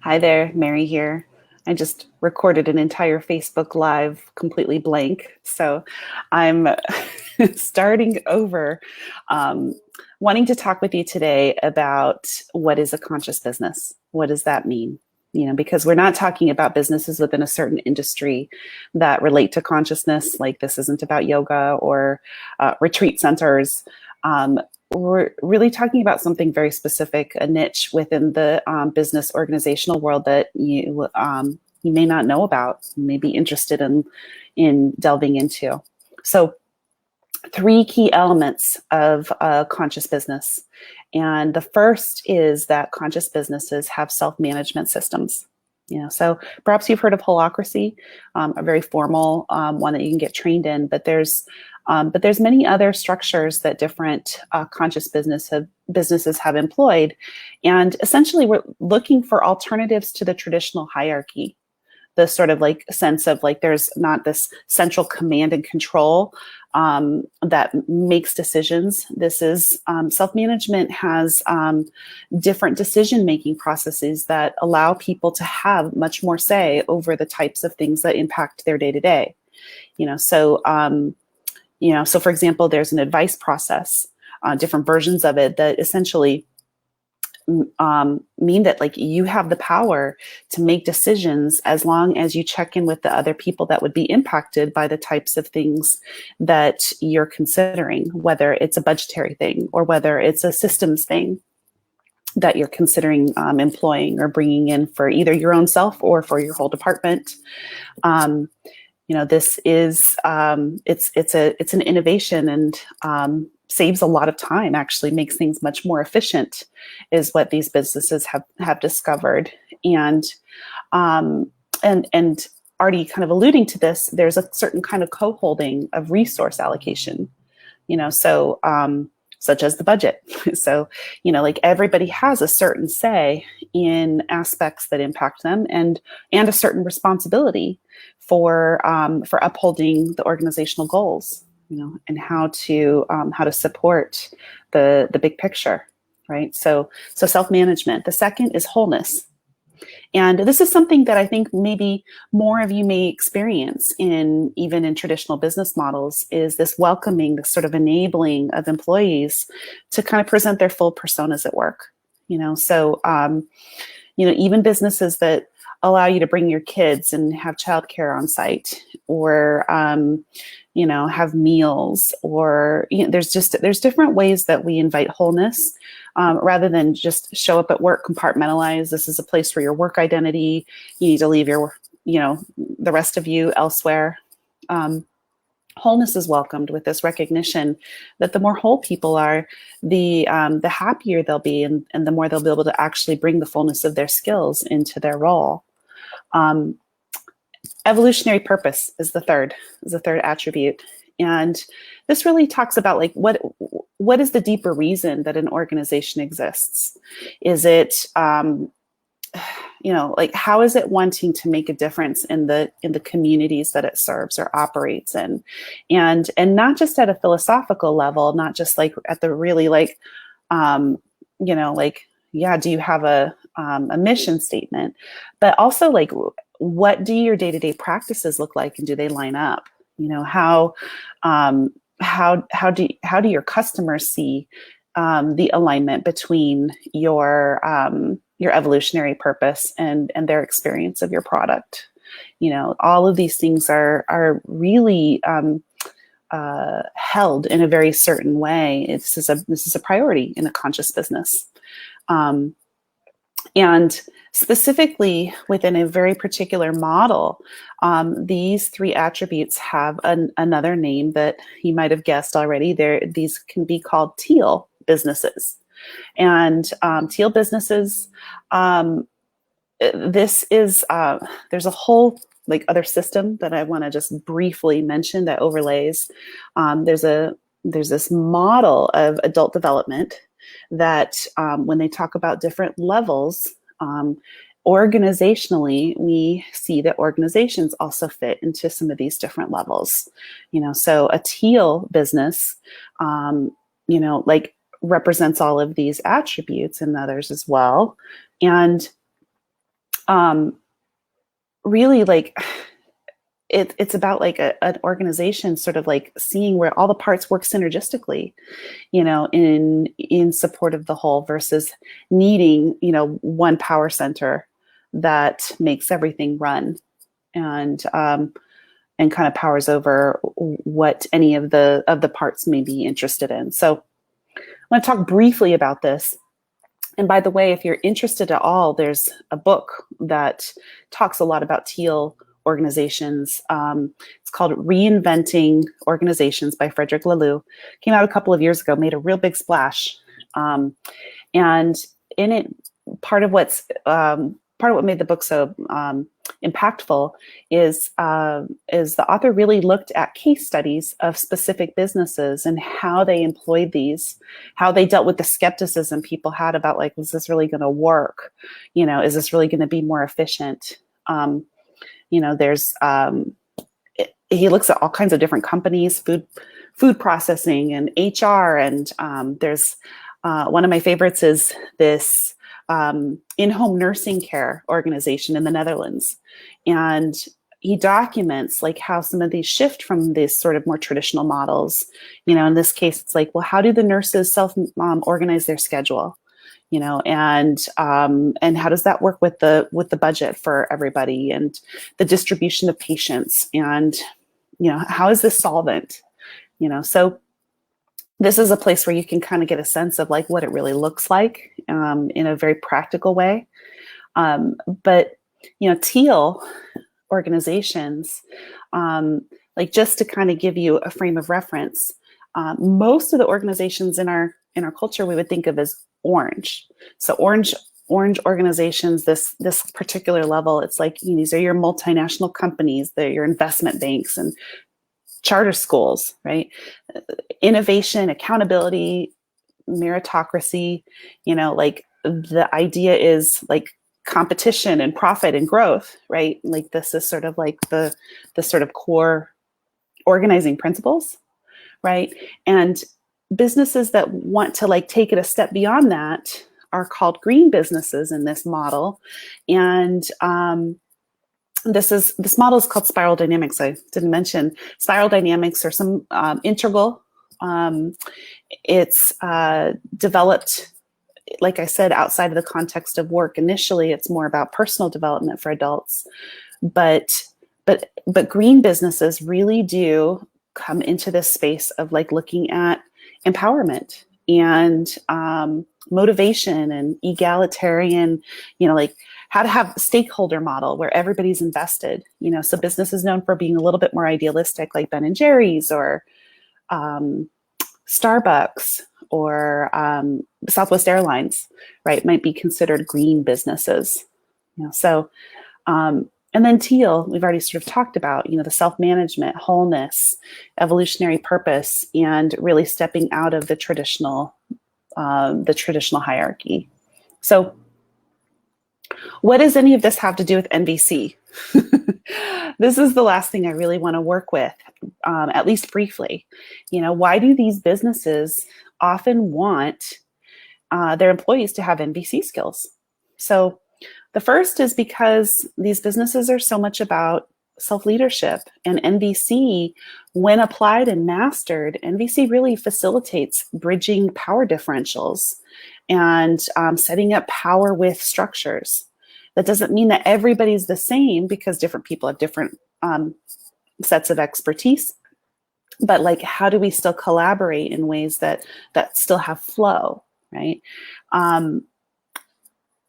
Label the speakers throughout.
Speaker 1: Hi there, Mary here. I just recorded an entire Facebook Live completely blank. So I'm starting over, um, wanting to talk with you today about what is a conscious business? What does that mean? Because we're not talking about businesses within a certain industry that relate to consciousness, like this isn't about yoga or retreat centers. Um, we're really talking about something very specific, a niche within the business organizational world that you may not know about, you may be interested in delving into. So, three key elements of a conscious business, and the first is that conscious businesses have self-management systems. So perhaps you've heard of holacracy, a very formal one that you can get trained in, but there's many other structures that different conscious businesses have employed. And essentially, we're looking for alternatives to the traditional hierarchy, the sort of like sense of like there's not this central command and control that makes decisions. This is self-management has different decision-making processes that allow people to have much more say over the types of things that impact their day-to-day. So for example, there's an advice process, different versions of it that essentially mean that like you have the power to make decisions as long as you check in with the other people that would be impacted by the types of things that you're considering, whether it's a budgetary thing or whether it's a systems thing that you're considering employing or bringing in for either your own self or for your whole department. This is it's an innovation and saves a lot of time, actually makes things much more efficient, is what these businesses have discovered. And already kind of alluding to this, there's a certain kind of co-holding of resource allocation, such as the budget. So, like everybody has a certain say in aspects that impact them and a certain responsibility for upholding the organizational goals, and how to support the big picture, right? So self-management. The second is wholeness. And this is something that I think maybe more of you may experience even in traditional business models, is this welcoming, this sort of enabling of employees to kind of present their full personas at work. Even businesses that allow you to bring your kids and have childcare on site, or have meals, or there's different ways that we invite wholeness, rather than just show up at work compartmentalized. This is a place for your work identity. You need to leave the rest of you elsewhere. Wholeness is welcomed with this recognition that the more whole people are, the happier they'll be, and the more they'll be able to actually bring the fullness of their skills into their role. Evolutionary purpose is the third attribute. And this really talks about like what is the deeper reason that an organization exists? Is it like how is it wanting to make a difference in the communities that it serves or operates in, and not just at a philosophical level, not just like at the really like do you have a mission statement, but also like what do your day-to-day practices look like, and do they line up? How do your customers see the alignment between your evolutionary purpose and their experience of your product? All of these things are really held in a very certain way. This is a priority in a conscious business. And specifically within a very particular model, these three attributes have another name that you might have guessed already. These can be called Teal businesses. And Teal businesses, this is, there's a whole like other system that I want to just briefly mention that overlays. There's this model of adult development that when they talk about different levels, organizationally, we see that organizations also fit into some of these different levels. So a Teal business, represents all of these attributes and others as well. And um, really like it's about like an organization sort of like seeing where all the parts work synergistically, in support of the whole versus needing, one power center that makes everything run and kind of powers over what any of the parts may be interested in. So I want to talk briefly about this. And by the way, if you're interested at all, there's a book that talks a lot about Teal organizations. It's called Reinventing Organizations by Frederick Laloux. Came out a couple of years ago, made a real big splash. And in it, part of what made the book so impactful is the author really looked at case studies of specific businesses and how they employed these, how they dealt with the skepticism people had about like, was this really going to work? Is this really going to be more efficient? There's he looks at all kinds of different companies, food processing and HR, and there's one of my favorites is this in-home nursing care organization in the Netherlands. And he documents like how some of these shift from these sort of more traditional models. In this case, it's like, well, how do the nurses organize their schedule? And how does that work with the budget for everybody and the distribution of patients? And, how is this solvent? So this is a place where you can kind of get a sense of like what it really looks like in a very practical way. But, Teal organizations, like just to kind of give you a frame of reference, most of the organizations in our culture we would think of as orange. So orange organizations, this particular level, it's like these are your multinational companies, they're your investment banks and charter schools, right? Innovation, accountability, meritocracy, like the idea is like competition and profit and growth, right? Like this is sort of like the sort of core organizing principles, right? And businesses that want to like take it a step beyond that are called green businesses in this model. And this model is called spiral dynamics. I didn't mention spiral dynamics are some integral. It's developed, like I said, outside of the context of work. Initially, it's more about personal development for adults, but green businesses really do come into this space of like looking at empowerment and motivation and egalitarian, like how to have a stakeholder model where everybody's invested. So business is known for being a little bit more idealistic, like Ben and Jerry's or Starbucks or Southwest Airlines, right, might be considered green businesses. So, and then Teal, we've already sort of talked about, the self-management, wholeness, evolutionary purpose, and really stepping out of the traditional hierarchy. So what does any of this have to do with NVC? This is the last thing I really want to work with, at least briefly. Why do these businesses often want their employees to have NVC skills? So the first is because these businesses are so much about self-leadership, and NVC, when applied and mastered, NVC really facilitates bridging power differentials and setting up power with structures. That doesn't mean that everybody's the same because different people have different sets of expertise, but like, how do we still collaborate in ways that still have flow, right?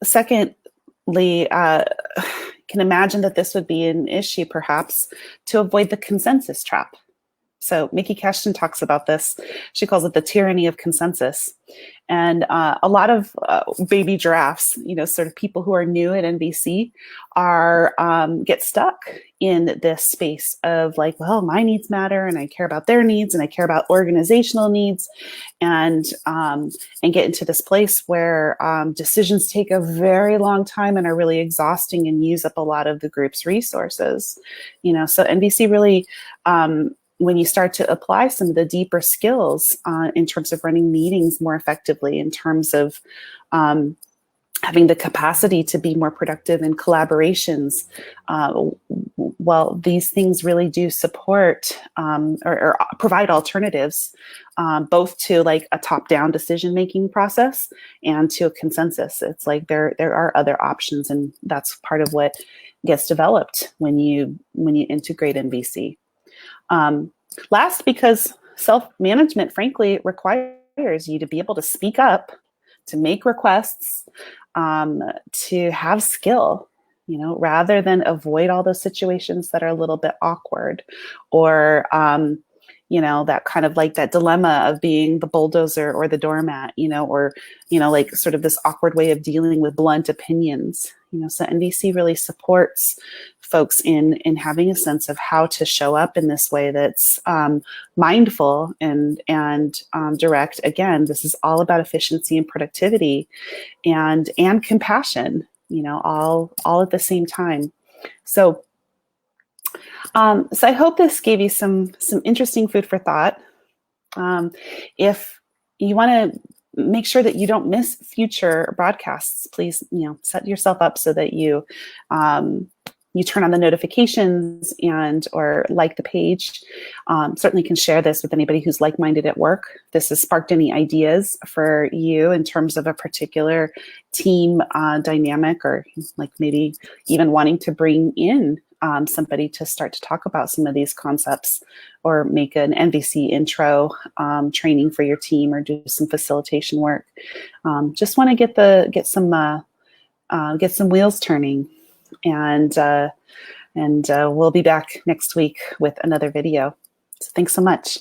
Speaker 1: Secondly, can imagine that this would be an issue perhaps to avoid the consensus trap. So Mickey Cashton talks about this. She calls it the tyranny of consensus. And a lot of baby giraffes, sort of people who are new at NVC are get stuck in this space of like, well, my needs matter and I care about their needs and I care about organizational needs, and get into this place where decisions take a very long time and are really exhausting and use up a lot of the group's resources. So NVC really, when you start to apply some of the deeper skills in terms of running meetings more effectively, in terms of having the capacity to be more productive in collaborations. Well, these things really do support or provide alternatives, both to like a top-down decision-making process and to a consensus. It's like there are other options, and that's part of what gets developed when you integrate NVC. Last, because self-management, frankly, requires you to be able to speak up, to make requests, to have skill, rather than avoid all those situations that are a little bit awkward, or that kind of like that dilemma of being the bulldozer or the doormat, or like sort of this awkward way of dealing with blunt opinions. So NVC really supports folks in having a sense of how to show up in this way that's mindful and direct. Again, this is all about efficiency and productivity and compassion, all at the same time. So I hope this gave you some interesting food for thought. If you want to make sure that you don't miss future broadcasts, please, set yourself up so that you turn on the notifications or like the page. Certainly can share this with anybody who's like-minded at work. This has sparked any ideas for you in terms of a particular team dynamic, or like maybe even wanting to bring in somebody to start to talk about some of these concepts, or make an NVC intro training for your team, or do some facilitation work. Just want to get some wheels turning, and we'll be back next week with another video. So thanks so much.